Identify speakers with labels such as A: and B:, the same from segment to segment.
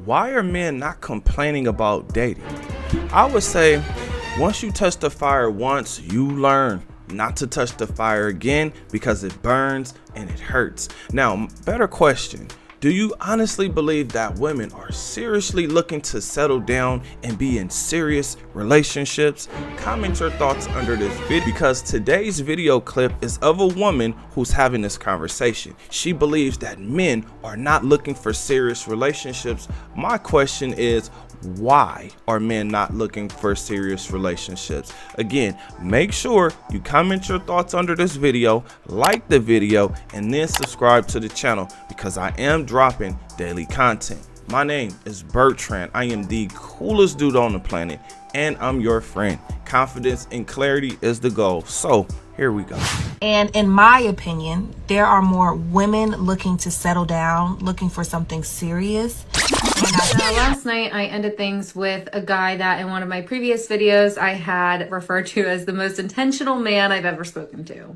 A: why are men not complaining about dating? I would say once you touch the fire once, you learn not to touch the fire again because it burns and it hurts. Now, better question. Do you honestly believe that women are seriously looking to settle down and be in serious relationships? Comment your thoughts under this video because today's video clip is of a woman who's having this conversation. She believes that men are not looking for serious relationships. My question is, why are men not looking for serious relationships? Again, make sure you comment your thoughts under this video, like the video, and then subscribe to the channel because I am dropping daily content. My name is Bertrand. I am the coolest dude on the planet, and I'm your friend. Confidence and clarity is the goal. So here we go.
B: And in my opinion, there are more women looking to settle down, looking for something serious.
C: Last night I ended things with a guy that in one of my previous videos I had referred to as the most intentional man I've ever spoken to.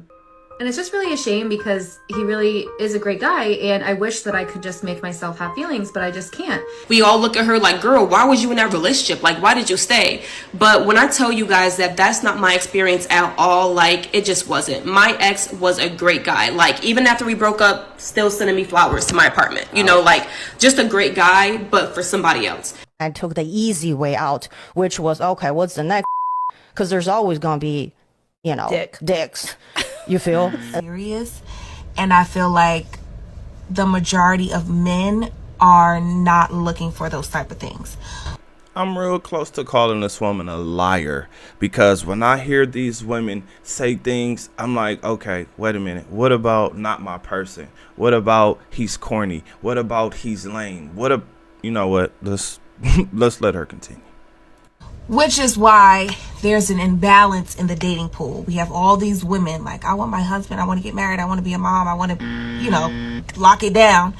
C: And it's just really a shame because he really is a great guy and I wish that I could just make myself have feelings, but I just can't.
D: We all look at her like, girl, why was you in that relationship? Like, why did you stay? But when I tell you guys that that's not my experience at all, like, it just wasn't. My ex was a great guy. Like, even after we broke up, still sending me flowers to my apartment. You know, like, just a great guy, but for somebody else.
E: I took the easy way out, which was, okay, what's the next? Because there's always going to be, you know, dicks. You feel?
B: Serious. And I feel like the majority of men are not looking for those type of things.
A: I'm real close to calling this woman a liar because when I hear these women say things, I'm like, okay, wait a minute. What about not my person? What about he's corny? What about he's lame? You know what? Let's let her continue.
B: Which is why there's an imbalance in the dating pool. We have all these women like, I want my husband, I want to get married, I want to be a mom, I want to, you know, lock it down.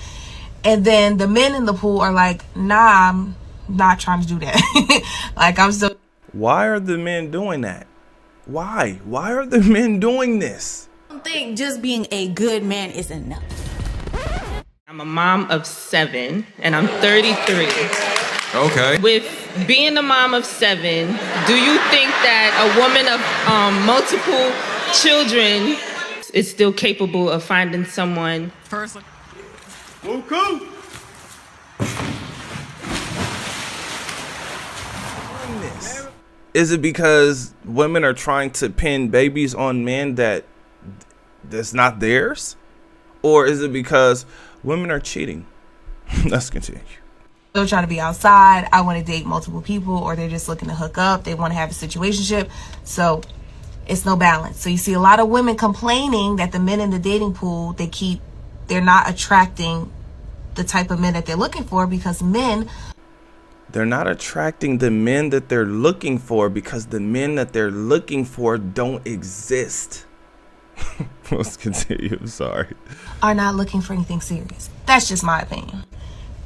B: And then the men in the pool are like, nah, I'm not trying to do that. Like, I'm still.
A: Why are the men doing that? Why are the men doing this?
F: I don't think just being a good man is enough.
G: I'm a mom of 7 and I'm 33.
H: Okay.
G: With being a mom of 7, do you think that a woman of multiple children is still capable of finding someone?
H: Person.
A: Is it because women are trying to pin babies on men that's not theirs? Or is it because women are cheating? Let's continue.
B: Still trying to be outside. I want to date multiple people, or they're just looking to hook up. They want to have a situationship. So it's no balance. So you see a lot of women complaining that the men in the dating pool, they're not attracting the type of men that they're looking for because
A: they're not attracting the men that they're looking for because the men that they're looking for don't exist. Let's continue. I'm sorry.
B: Are not looking for anything serious. That's just my opinion.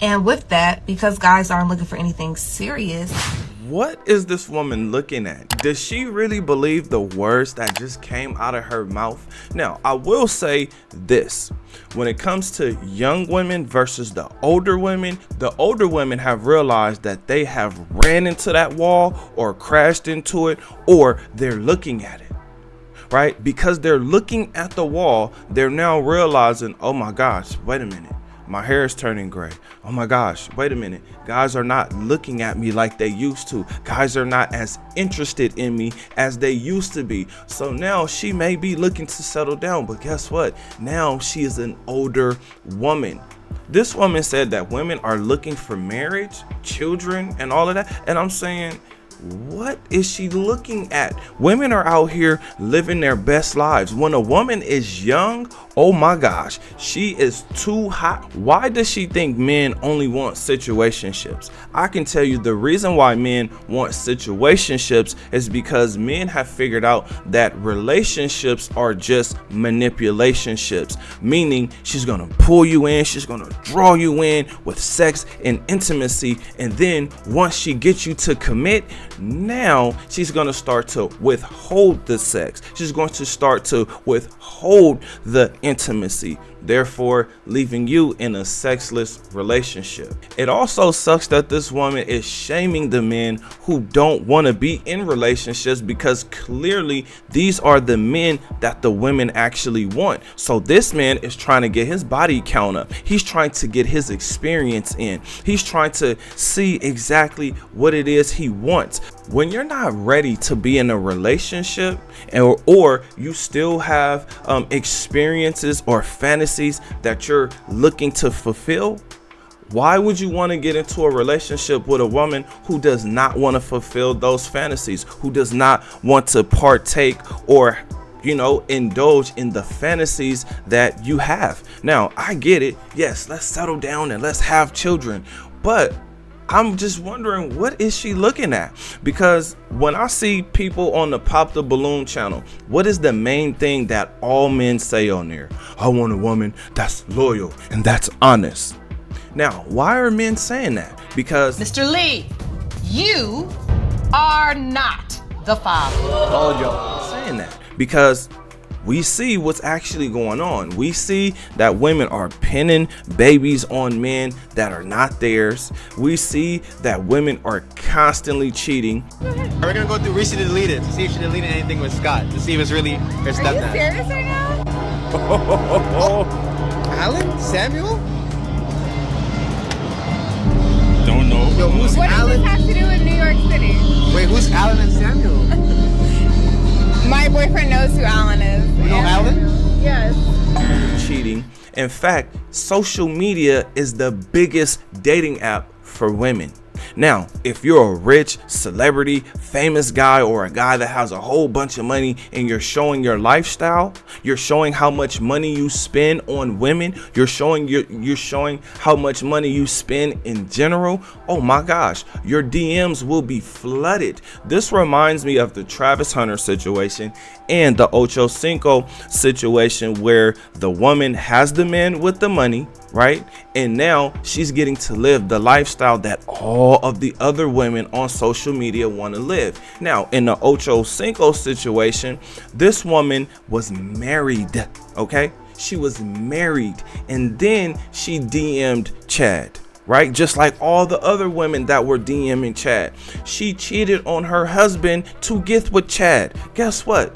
B: And with that, because guys aren't looking for anything serious.
A: What is this woman looking at? Does she really believe the words that just came out of her mouth? Now, I will say this. When it comes to young women versus the older women have realized that they have ran into that wall or crashed into it, or they're looking at it. Right? Because they're looking at the wall, they're now realizing, oh my gosh, wait a minute. My hair is turning gray. Oh my gosh, wait a minute. Guys are not looking at me like they used to. Guys are not as interested in me as they used to be. So now she may be looking to settle down, but guess what? Now she is an older woman. This woman said that women are looking for marriage, children, and all of that. And I'm saying, what is she looking at? Women are out here living their best lives. When a woman is young, oh my gosh, she is too hot. Why does she think men only want situationships? I can tell you the reason why men want situationships is because men have figured out that relationships are just manipulationships, meaning she's gonna pull you in, she's gonna draw you in with sex and intimacy, and then once she gets you to commit, now she's going to start to withhold the sex. She's going to start to withhold the intimacy, therefore leaving you in a sexless relationship. It also sucks that this woman is shaming the men who don't want to be in relationships, because clearly these are the men that the women actually want. So this man is trying to get his body count up. He's trying to get his experience in. He's trying to see exactly what it is he wants. When you're not ready to be in a relationship, or you still have experiences or fantasies that you're looking to fulfill, why would you want to get into a relationship with a woman who does not want to fulfill those fantasies, who does not want to partake or indulge in the fantasies that you have? Now, I get it. Yes, let's settle down and let's have children. But I'm just wondering, what is she looking at? Because when I see people on the Pop the Balloon channel, what is the main thing that all men say on there? I want a woman that's loyal and that's honest. Now, why are men saying that? Because
H: Mr. Lee, you are not the father.
A: Told y'all. Saying that because we see what's actually going on. We see that women are pinning babies on men that are not theirs. We see that women are constantly cheating.
I: We're gonna go through recently deleted to see if she deleted anything with Scott, to see if it's really her stepdad.
J: Are you serious right now?
I: Alan? Samuel?
K: Don't know.
I: Yo, who's
J: What
I: Alan?
J: does this have to do with New York City?
I: Wait, who's Alan and Samuel?
J: My boyfriend knows who Alan is.
I: You know Alan?
J: Yes.
A: Cheating. In fact, social media is the biggest dating app for women. Now, if you're a rich celebrity, famous guy, or a guy that has a whole bunch of money and you're showing your lifestyle, you're showing how much money you spend on women, you're showing how much money you spend in general, oh my gosh, your DMs will be flooded. This reminds me of the Travis Hunter situation and the Ocho Cinco situation, where the woman has the men with the money, right? And now she's getting to live the lifestyle that all of the other women on social media want to live. Now, in the Ocho Cinco situation, this woman was married, okay? She was married, and then she DM'd Chad, right? Just like all the other women that were DMing Chad. She cheated on her husband to get with Chad. Guess what?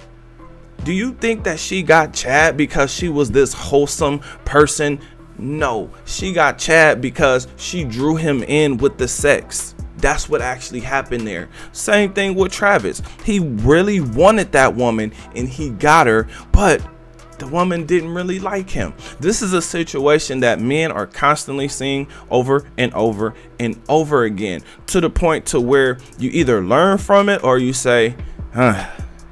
A: Do you think that she got Chad because she was this wholesome person? No, she got Chad because she drew him in with the sex. That's what actually happened there. Same thing with Travis. He really wanted that woman and he got her, but the woman didn't really like him. This is a situation that men are constantly seeing over and over and over again, to the point to where you either learn from it or you say,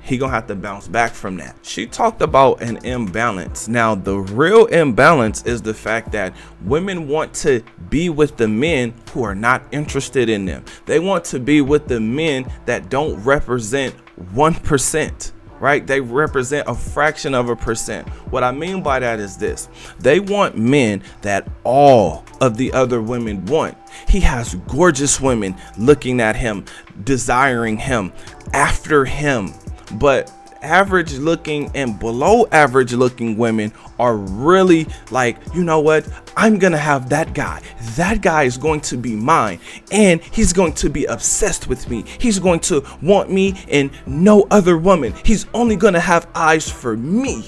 A: he gonna have to bounce back from that. She talked about an imbalance. Now, the real imbalance is the fact that women want to be with the men who are not interested in them. They want to be with the men that don't represent 1%. Right? They represent a fraction of a percent. What I mean by that is this: they want men that all of the other women want. He has gorgeous women looking at him, desiring him, after him. But average looking and below average looking women are really like, you know what? I'm gonna have that guy. That guy is going to be mine, and he's going to be obsessed with me. He's going to want me and no other woman. He's only gonna have eyes for me.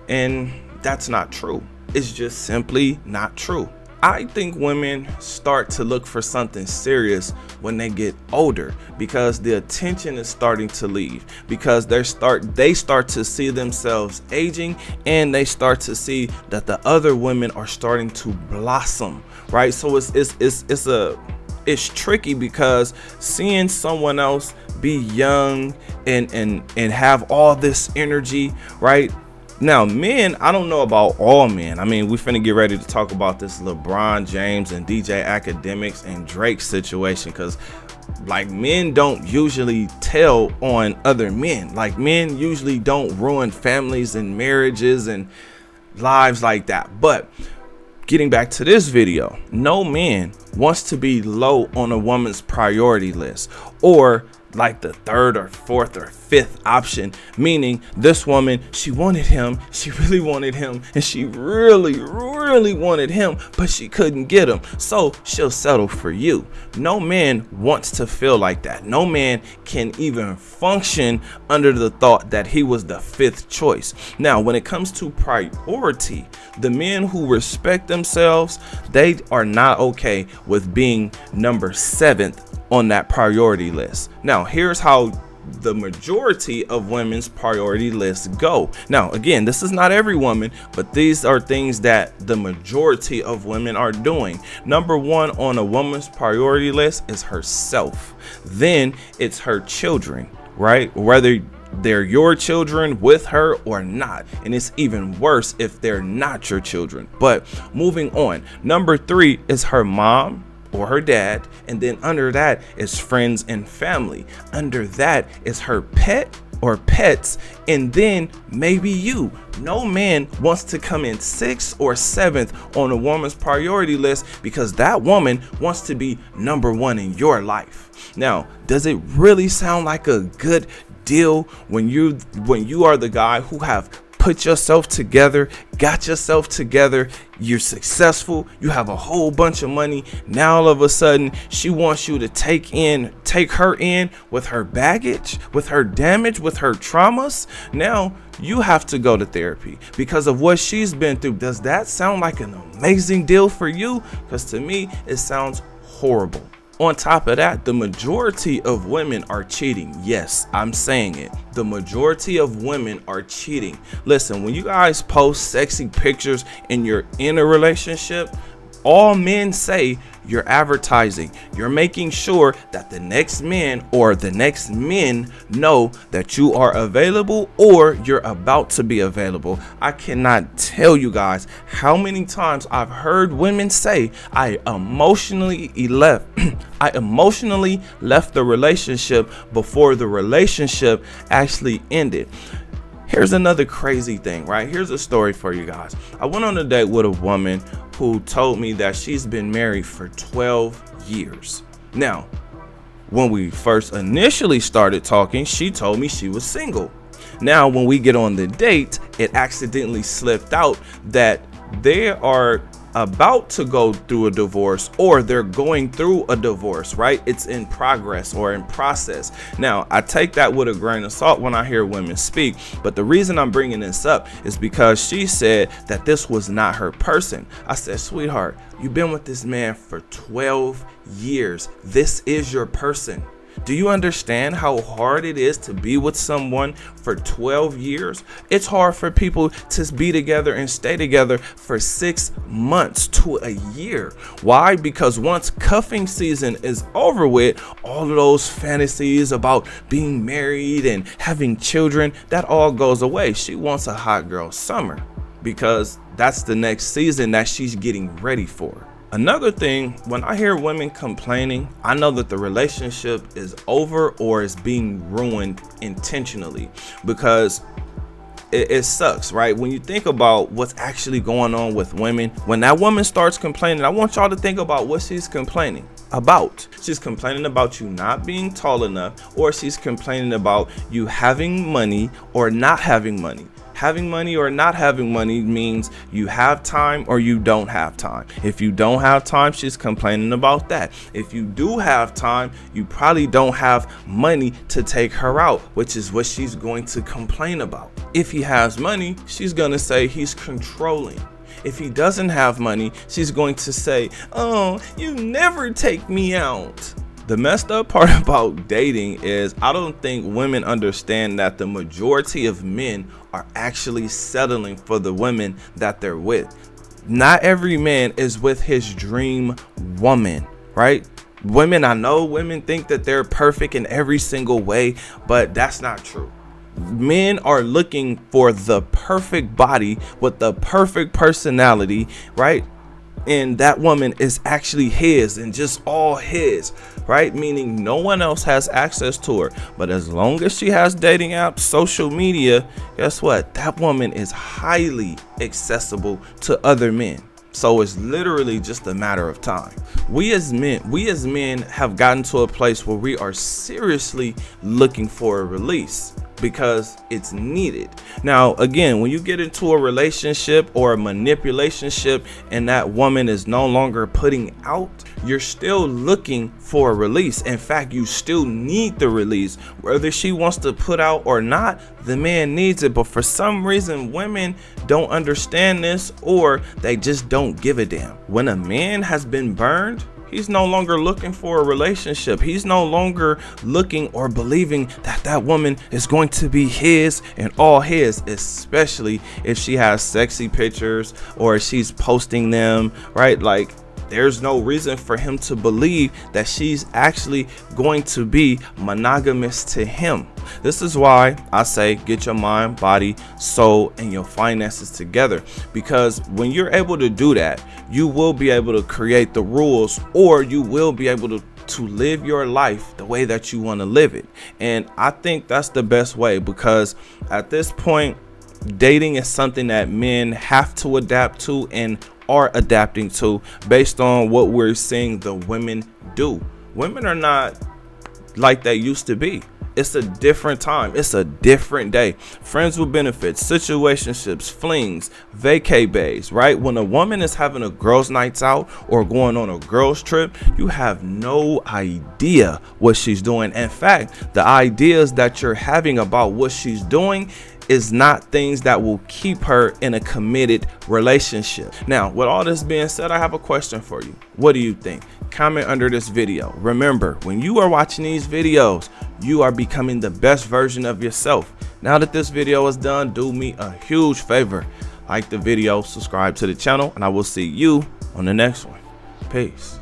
A: And that's not true. It's just simply not true. I think women start to look for something serious when they get older, because the attention is starting to leave, because they start to see themselves aging, and they start to see that the other women are starting to blossom, right? So it's tricky, because seeing someone else be young and have all this energy, right? Now, men, I don't know about all men. I mean, we finna get ready to talk about this LeBron James and DJ Academics and Drake situation, because like, men don't usually tell on other men. Like, men usually don't ruin families and marriages and lives like that. But getting back to this video, no man wants to be low on a woman's priority list, or like the third or fourth or fifth option, meaning this woman, she wanted him, she really wanted him, and she really wanted him, but she couldn't get him, so she'll settle for you. No man wants to feel like that. No man can even function under the thought that he was the fifth choice. Now, when it comes to priority, the men who respect themselves, they are not okay with being number 7th on that priority list. Now, here's how the majority of women's priority lists go. Now, again, this is not every woman, but these are things that the majority of women are doing. Number 1 on a woman's priority list is herself. Then it's her children, right? Whether they're your children with her or not. And it's even worse if they're not your children. But moving on, number 3 is her mom or her dad, and then under that is friends and family. Under that is her pet or pets, and then maybe you. No man wants to come in 6th or 7th on a woman's priority list because that woman wants to be number 1 in your life. Now, does it really sound like a good deal when you are the guy who have put yourself together, got yourself together, you're successful, you have a whole bunch of money, now all of a sudden she wants you to take her in with her baggage, with her damage, with her traumas? Now you have to go to therapy because of what she's been through. Does that sound like an amazing deal for you? Because to me, it sounds horrible. On top of that, the majority of women are cheating. Yes, I'm saying it. The majority of women are cheating. Listen, when you guys post sexy pictures and you're in a relationship, all men say you're advertising. You're making sure that the next man or the next men know that you are available or you're about to be available. I cannot tell you guys how many times I've heard women say, I emotionally left the relationship before the relationship actually ended. Here's another crazy thing, right? Here's a story for you guys. I went on a date with a woman who told me that she's been married for 12 years. Now, when we first initially started talking, she told me she was single. Now, when we get on the date, it accidentally slipped out that they are about to go through a divorce or they're going through a divorce, right? It's in progress or in process. Now, I take that with a grain of salt when I hear women speak, but the reason I'm bringing this up is because she said that this was not her person. I said, sweetheart, you've been with this man for 12 years. This is your person. Do you understand how hard it is to be with someone for 12 years? It's hard for people to be together and stay together for 6 months to a year. Why? Because once cuffing season is over with, all of those fantasies about being married and having children, that all goes away. She wants a hot girl summer because that's the next season that she's getting ready for. Another thing, when I hear women complaining, I know that the relationship is over or is being ruined intentionally because it sucks, right? When you think about what's actually going on with women, when that woman starts complaining, I want y'all to think about what she's complaining about. She's complaining about you not being tall enough, or she's complaining about you having money or not having money. Having money or not having money means you have time or you don't have time. If you don't have time, she's complaining about that. If you do have time, you probably don't have money to take her out, which is what she's going to complain about. If he has money, she's going to say he's controlling. If he doesn't have money, she's going to say, oh, you never take me out. The messed up part about dating is I don't think women understand that the majority of men are actually settling for the women that they're with. Not every man is with his dream woman, right? Women, I know women think that they're perfect in every single way, but that's not true. Men are looking for the perfect body with the perfect personality, right? And that woman is actually his and just all his, right? Meaning no one else has access to her. But as long as she has dating apps, social media, guess what? That woman is highly accessible to other men. So it's literally just a matter of time. We as men have gotten to a place where we are seriously looking for a release because it's needed. Now, again, when you get into a relationship or a manipulationship and that woman is no longer putting out, you're still looking for a release. In fact, you still need the release. Whether she wants to put out or not, the man needs it. But for some reason, women don't understand this, or they just don't give a damn. When a man has been burned, he's no longer looking for a relationship. He's no longer looking or believing that that woman is going to be his and all his, especially if she has sexy pictures or she's posting them, right? Like, there's no reason for him to believe that she's actually going to be monogamous to him. This is why I say get your mind, body, soul, and your finances together, because when you're able to do that, you will be able to create the rules, or you will be able to live your life the way that you want to live it. And I think that's the best way, because at this point, dating is something that men have to adapt to and are adapting to based on what we're seeing the women do. Women are not like they used to be. It's a different time. It's a different day. Friends with benefits, situationships, flings, vacay bays, right? When a woman is having a girls' nights out or going on a girls' trip, you have no idea what she's doing. In fact, the ideas that you're having about what she's doing is not things that will keep her in a committed relationship. Now, with all this being said, I have a question for you. What do you think? Comment under this video. Remember, when you are watching these videos, you are becoming the best version of yourself. Now that this video is done, do me a huge favor. Like the video, subscribe to the channel, and I will see you on the next one. Peace.